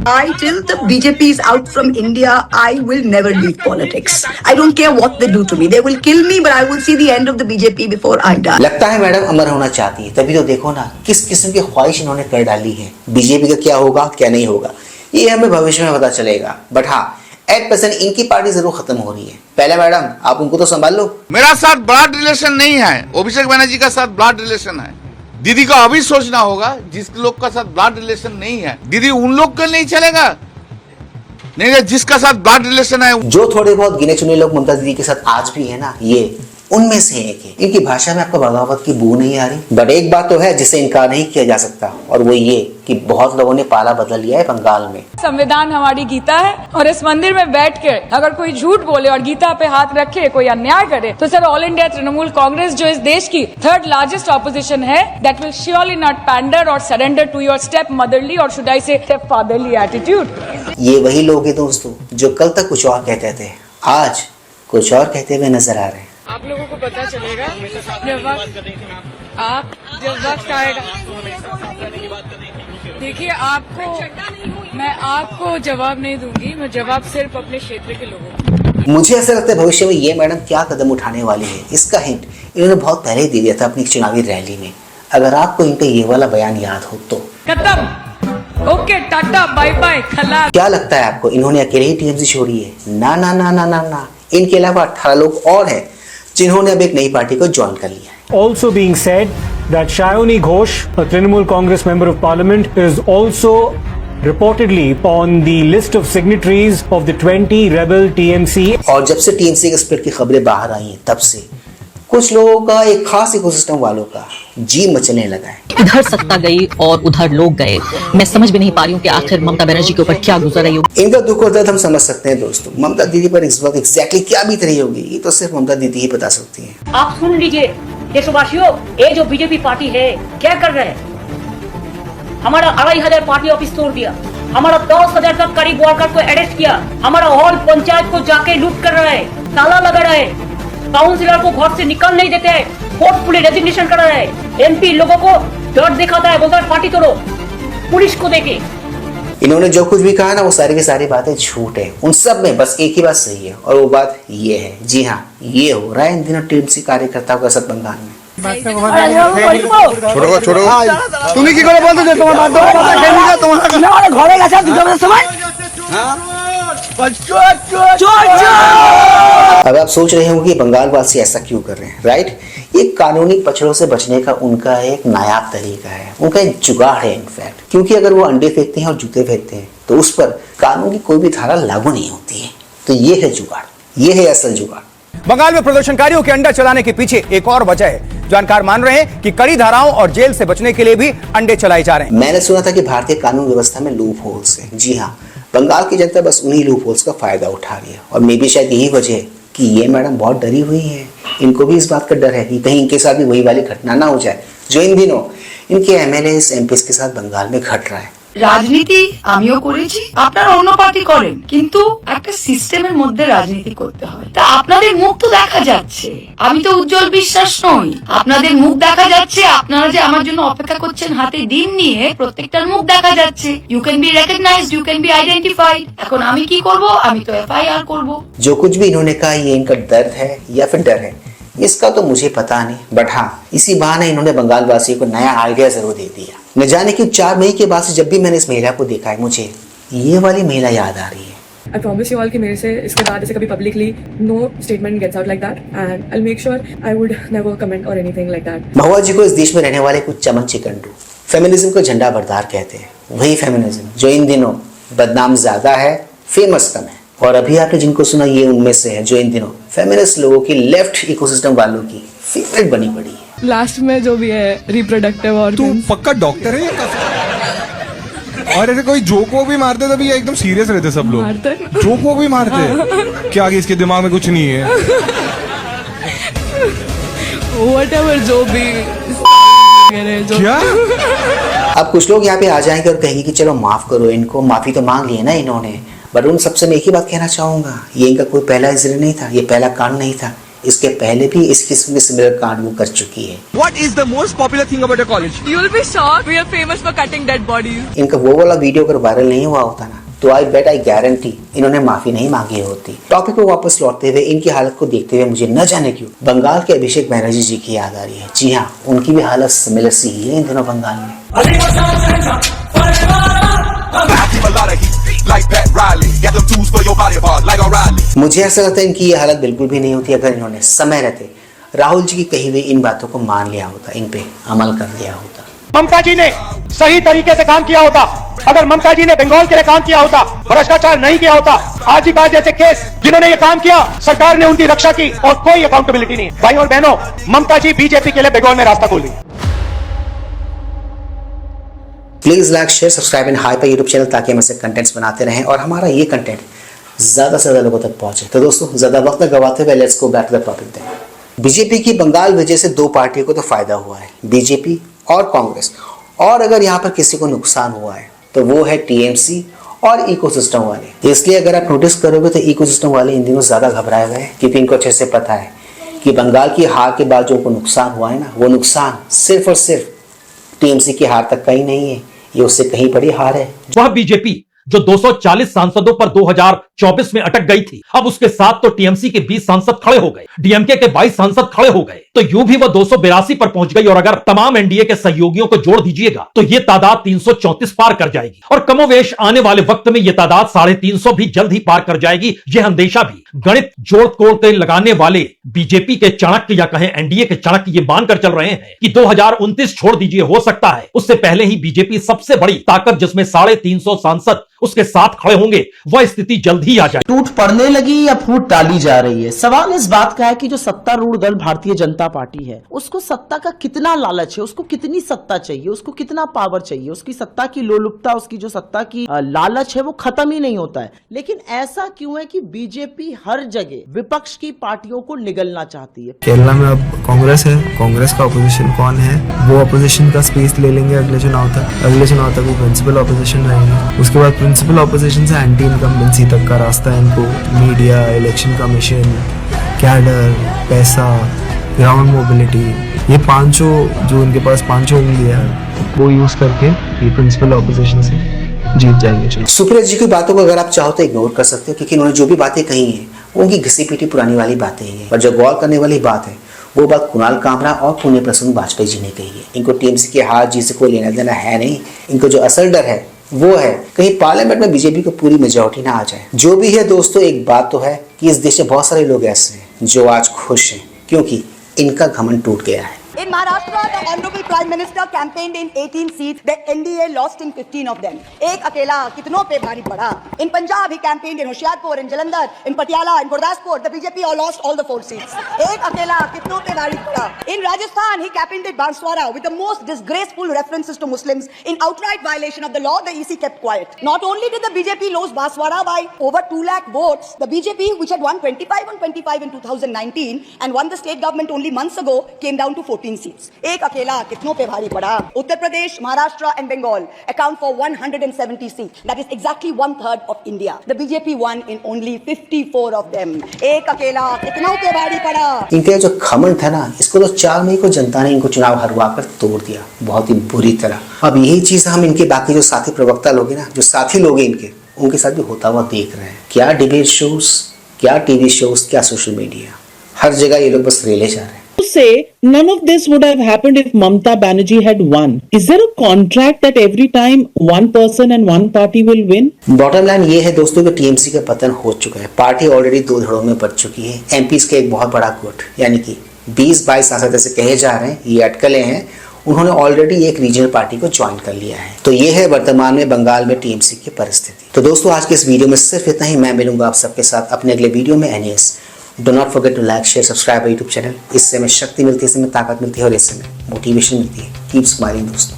Till the BJP is out from India, I will never leave politics. I don't care what they do to me. They will kill me, but I will see the end of the BJP before I die. लगता है madam अमर होना चाहती है, तभी तो देखो ना किस किस्म की ख्वाहिश इन्होंने कर डाली है। बीजेपी का क्या होगा क्या नहीं होगा ये हमें भविष्य में पता चलेगा, बट हाँ एट प्रेजेंट इनकी पार्टी जरूर खत्म हो रही है। पहले मैडम आप उनको तो संभाल लो। मेरा साथ ब्लड रिलेशन नहीं है, अभिषेक बनर्जी का साथ ब्लड रिलेशन है। दीदी को अभी सोचना होगा जिस लोग का साथ ब्लड रिलेशन नहीं है, दीदी उन लोग का नहीं चलेगा, नहीं जिसका साथ ब्लड रिलेशन है। जो थोड़े बहुत गिने चुने लोग ममता दीदी के साथ आज भी है ना, ये उनमें से एक है। इनकी भाषा में आपको बगावत की बू नहीं आ रही, बट एक बात तो है जिसे इनकार नहीं किया जा सकता, और वो ये कि बहुत लोगों ने पाला बदल लिया है बंगाल में। संविधान हमारी गीता है और इस मंदिर में बैठ के अगर कोई झूठ बोले और गीता पे हाथ रखे, कोई अन्याय करे, तो sir all India Trinamool Congress जो इस देश की थर्ड लार्जेस्ट ऑपोजिशन है, that will surely not pander और surrender to your step motherly और should I say step fatherly attitude. ये वही लोग हैं दोस्तों जो कल तक कुछ और कहते थे, आज कुछ और कहते हुए नजर आ रहे हैं। आप लोगों को पता चलेगा जब वक्त आएगा। देखिए मैं आपको जवाब नहीं दूंगी, मैं जवाब सिर्फ अपने क्षेत्र के लोगों को। मुझे ऐसा लगता है भविष्य में ये मैडम क्या कदम उठाने वाली है, इसका हिंट इन्होंने बहुत पहले ही दे दिया था अपनी चुनावी रैली में। अगर आपको इनका ये वाला बयान याद हो तो खत्म, ओके, टाटा, बाय बाय, खलास। क्या लगता है आपको इन्होंने अकेले ही टीएमसी छोड़ी है? ना ना ना ना ना ना, इनके अलावा 18 लोग और हैं जिन्होंने अब एक नई पार्टी को ज्वाइन कर लिया है। Also being said that Shayoni Ghosh, a Trinamool Congress member of Parliament, is also reportedly on the list of signatories of the 20 rebel TMC। और जब से टीएमसी के स्प्लिट की खबरें बाहर आई हैं, तब से कुछ लोगों का, एक खास इकोसिस्टम वालों का जी मचलने लगा है। इधर सत्ता गई और उधर लोग गए। मैं समझ भी नहीं पा रही हूँ कि आखिर ममता बनर्जी के ऊपर क्या गुजर रही होगी। इनका दुख और दर्द हम समझ सकते हैं दोस्तों। ममता दीदी पर इस वक्त एग्जैक्टली क्या बीत रही होगी ये तो सिर्फ ममता दीदी ही बता सकती हैं। आप सुन लीजिए देशवासियों, ये जो बीजेपी पार्टी है क्या कर रहे हैं? हमारा 2500 पार्टी ऑफिस तोड़ दिया, हमारा 10,000 तक करीब वर्कर को अरेस्ट किया, हमारा हॉल पंचायत को जाके लूट कर रहा है, ताला लगा रहा है, काउंसिलर को घर से निकल नहीं देते हैं, फोर्सफुली रेजिग्नेशन कर रहा है, एमपी लोगों को डर दिखाता है, बोलता है पार्टी तोड़ो, पुलिस को देके। इन्होंने जो कुछ भी कहा ना वो सारी की सारी बातें झूठ है। उन सब में बस एक ही बात सही है और वो बात ये है, जी हाँ ये हो रहा है इन दिनों टीएमसी कार्यकर्ताओं का सब बंगाल में। छोड़ो তুমি কি করে বলতে যে তোমার বাদ দাও কথা কেন না তোমার না আরে ঘরে গেছে দুটোর সময়। अब आप सोच रहे होंगे बंगाल वासी ऐसा क्यों कर रहे हैं, राइट? ये कानूनी पछड़ों से बचने का उनका एक नायाब तरीका है, उनका एक जुगाड़ है इनफैक्ट, क्योंकि अगर वो अंडे फेंकते हैं और जूते फेंकते हैं तो उस पर कानून की कोई भी धारा लागू नहीं होती है। तो ये है जुगाड़, ये है असल जुगाड़। बंगाल में प्रदर्शनकारियों के अंडा चलाने के पीछे एक और वजह है। जानकार मान रहे हैं कि कड़ी धाराओं और जेल से बचने के लिए भी अंडे चलाए जा रहे हैं। मैंने सुना था कि भारतीय कानून व्यवस्था में लूप होल्स है। जी हाँ, बंगाल की जनता बस उन्हीं लूप होल्स का फायदा उठा रही है और मे भी शायद यही वजह है कि ये मैडम बहुत डरी हुई है। इनको भी इस बात का डर है कि कहीं इनके साथ भी वही वाली घटना ना हो जाए जो इन दिनों इनके एमएलए एमपीज के साथ बंगाल में घट रहा है। রাজনীতি আমিও করেছি, আপনারা অন্য পার্টি করেন, কিন্তু একটা সিস্টেমের মধ্যে রাজনীতি করতে হয়। তা আপনাদের মুখ তো দেখা যাচ্ছে, আমি তো উজ্জ্বল বিশ্বাস নই, আপনাদের মুখ দেখা যাচ্ছে, আপনারা যে আমার জন্য অপেক্ষা করছেন হাতে দিন নিয়ে, প্রত্যেকটার মুখ দেখা যাচ্ছে। You can be recognised, you can be identified. এখন আমি কি করব? আমি তো এফআইআর করব। जो कुछ भी इन्होंने कहा ये इनका दर्द है या फिर डर है इसका तो मुझे पता नहीं, बट हाँ इसी बहाने इन्होंने बंगाल वासियों को नया आइडिया जरूर दे दिया। न जाने कि 4 मई के बाद से जब भी मैंने इस महिला को देखा है मुझे ये वाली महिला याद आ रही है। I promise you all कि मेरे से इसके बाद ऐसे कभी publicly no statement gets out like that and I'll make sure I would never comment or anything like that। महुआ जी को इस देश में रहने वाले कुछ चमन चिकंडू फेमिनिज्म को झंडा बरदार कहते हैं, वही फेमिनिज्म जो इन दिनों बदनाम ज्यादा है, फेमस कम है। और अभी आपने जिनको सुना ये उनमें से है जो इन दिनों फेमिनिस्ट लोगों की, लेफ्ट इकोसिस्टम वालों की फेवरेट बनी पड़ी है। लास्ट में जो भी है रिप्रोडक्टिव और तू पक्का डॉक्टर है और ऐसे कोई जोक वो भी मारते तभी एकदम सीरियस रहते सब लोग। जोक वो भी मारते क्या आगे इसके दिमाग में कुछ नहीं है। व्हाटएवर जो भी क्या अब कुछ लोग यहाँ पे आ जाएंगे और कहेंगे कि चलो माफ करो इनको, माफी तो मांग ली है ना इन्होंने, बट उन सबसे मैं एक ही बात कहना चाहूंगा, ये इनका कोई पहला इजरा नहीं था, ये पहला कांड नहीं था, इसके पहले भी इस किस्म के सिमिलर कांड वो कर चुकी है। What is the most popular thing about your college? You will be shocked. We are famous for cutting dead bodies. इनका वो वाला वीडियो अगर वायरल नहीं हुआ होता ना, तो आई गारंटी इन्होंने माफी नहीं मांगी होती। टॉपिक को वापस लौटते हुए इनकी हालत को देखते हुए मुझे न जाने क्यों बंगाल के अभिषेक बनर्जी जी की याद आ रही है। जी हाँ, उनकी भी हालत सिमिलर सी ही है इन दिनों बंगाल में। मुझे ऐसा लगता है इनकी ये हालत बिल्कुल भी नहीं होती अगर इन्होंने समय रहते राहुल जी की कही हुई इन बातों को मान लिया होता, इन पे अमल कर लिया होता। ममता जी ने सही तरीके से काम किया होता। अगर ममता जी ने बंगाल के लिए काम किया होता, भ्रष्टाचार नहीं किया होता, आज ही बात जैसे केस जिन्होंने ये काम किया सरकार ने उनकी रक्षा की और कोई अकाउंटेबिलिटी नहीं। भाई और बहनों, ममता जी बीजेपी के लिए बंगाल में रास्ता खोल दी। Please like, share, subscribe and hype YouTube channel ताकि हम ऐसे कंटेंट्स बनाते रहें और हमारा ये कंटेंट ज्यादा से ज्यादा लोगों तक पहुंचे। तो दोस्तों, ज्यादा वक्त न गवाते हुए let's go back to the topic दें। बीजेपी की बंगाल वजह से दो पार्टियों को तो फायदा हुआ है, बीजेपी और कांग्रेस। और अगर यहाँ पर किसी को नुकसान हुआ है तो वो है टीएमसी और इकोसिस्टम वाले। इसलिए अगर आप नोटिस करोगे तो इकोसिस्टम वाले इन दिनों ज्यादा घबराए हुए हैं, क्योंकि इनको अच्छे से पता है कि बंगाल की हार के बाद जो उनको नुकसान हुआ है ना, वो नुकसान सिर्फ और सिर्फ टीएमसी की हार तक का ही नहीं है, ये उससे कहीं बड़ी हार है। वह बीजेपी जो 240 सांसदों पर 2024 में अटक गई थी, अब उसके साथ तो टीएमसी के 20 सांसद खड़े हो गए, डीएमके के 22 सांसद खड़े हो गए, तो यूं भी वह 282 पर पहुंच गई। और अगर तमाम एनडीए के सहयोगियों को जोड़ दीजिएगा तो यह तादाद 334 पार कर जाएगी। और कमोवेश आने वाले वक्त में यह तादाद 350 भी जल्द ही पार कर जाएगी। यह अंदेशा भी गणित जोड़ तोड़ते लगाने वाले बीजेपी के चाणक्य या कहें एनडीए के चाणक्य ये मानकर चल रहे हैं कि 2029 छोड़ दीजिए, हो सकता है उससे पहले ही बीजेपी सबसे बड़ी ताकत जिसमें 350 सांसद उसके साथ खड़े होंगे, वह स्थिति जल्द ही आ जाए। टूट पड़ने लगी या फूट डाली जा रही है। सवाल इस बात का है कि जो सत्तारूढ़ दल भारतीय जनता पार्टी है, उसको सत्ता का कितना लालच है, उसको कितनी सत्ता चाहिए, उसको कितना पावर चाहिए, उसकी सत्ता की लोलुपता, उसकी जो सत्ता की लालच है वो खत्म ही नहीं होता है। लेकिन ऐसा क्यों है कि बीजेपी हर जगह विपक्ष की पार्टियों को निगलना चाहती है। केरला में अब कांग्रेस है, कांग्रेस का अपोजिशन कौन है, वो अपोजिशन का स्पेस ले लेंगे अगले चुनाव तक वो प्रिंसिपल अपोजिशन रहेंगे। उसके बाद प्रिंसिपल अपोजिशन से एंटी इनकम्बेंसी तक का रास्ता है इनको। मीडिया, इलेक्शन कमीशन, कैडर, पैसा, ग्राउंड मोबिलिटी, ये पांचों जो उनके पास पांचों इंडिया है वो यूज करके ये प्रिंसिपल अपोजिशन से जीत जाएंगे। सुप्रिया जी की बातों को अगर आप चाहो तो इग्नोर कर सकते हो, क्योंकि उन्होंने जो भी बातें कही हैं वो उनकी घिसी पीटी पुरानी वाली बातें ही हैं। पर जो गौर करने वाली बात है वो बात कुणाल कामरा और पुण्य प्रसून वाजपेयी जी ने कही है। इनको टीएमसी की हार जीत से कोई लेना देना है नहीं। इनको जो असल डर है वो है कहीं पार्लियामेंट में बीजेपी को पूरी मेजॉरिटी ना आ जाए। जो भी है दोस्तों, एक बात तो है कि इस देश में बहुत सारे लोग ऐसे हैं जो आज खुश हैं क्योंकि इनका घमंड टूट गया है। In Maharashtra, the Honorable Prime Minister campaigned in 18 seats. The NDA lost in 15 of them. एक अकेला कितनों पे भारी पड़ा. In Punjab, he campaigned in Hoshiarpur, in Jalandhar, in Patiala, in Gurdaspur. The BJP all lost all the 4 seats. एक अकेला कितनों पे भारी पड़ा. In Rajasthan, he campaigned in Banswara with the most disgraceful references to Muslims. In outright violation of the law, the EC kept quiet. Not only did the BJP lose Banswara by over 2 lakh votes, the BJP, which had won 25 on 25 in 2019 and won the state government only months ago, came down to 14 seats. एक अकेला कितनों पे भारी पड़ा. Uttar Pradesh, Maharashtra and Bengal account for 170 seats. That is exactly 1/3 of India. The BJP won in only 54 of them. एक अकेला कितनों पे भारी पड़ा. इनके जो घमंड था ना, इसको तो 4 मई को जनता ने इनको चुनाव हरवा कर तोड़ दिया, बहुत ही बुरी तरह। अब यही चीज हम इनके बाकी जो साथी प्रवक्ता लोग हैं ना, जो साथी लोग हैं इनके, उनके साथ भी होता हुआ देख रहे हैं। क्या डिबेट शोज, क्या टीवी शोज, क्या सोशल मीडिया, हर जगह ये लोग बस रेले जा रहे हैं। Say none of this would have happened if Mamta Banerjee had won. Is there a contract that every time one person and one party will win? Bottom line ये है दोस्तों कि टीएमसी का पतन हो चुका है। पार्टी ऑलरेडी 2 धड़ों में पड़ चुकी है। एमपीज का एक बहुत बड़ा गुट, यानी कि 20-22 सांसद ऐसे कहे जा रहे हैं, ये अटकलें हैं, उन्होंने ऑलरेडी एक रीजनल पार्टी को ज्वाइन कर लिया है। तो ये है वर्तमान में बंगाल में टीएमसी की परिस्थिति। तो दोस्तों, आज के इस वीडियो में सिर्फ इतना ही। मैं मिलूंगा आप सबके साथ अपने अगले वीडियो में। Anyways, do not forget to like, share, subscribe YouTube channel. इससे हमें शक्ति मिलती है, इससे हमें ताकत मिलती है और इससे हमें मोटिवेशन मिलती है। कीप स्माइलिंग दोस्तों।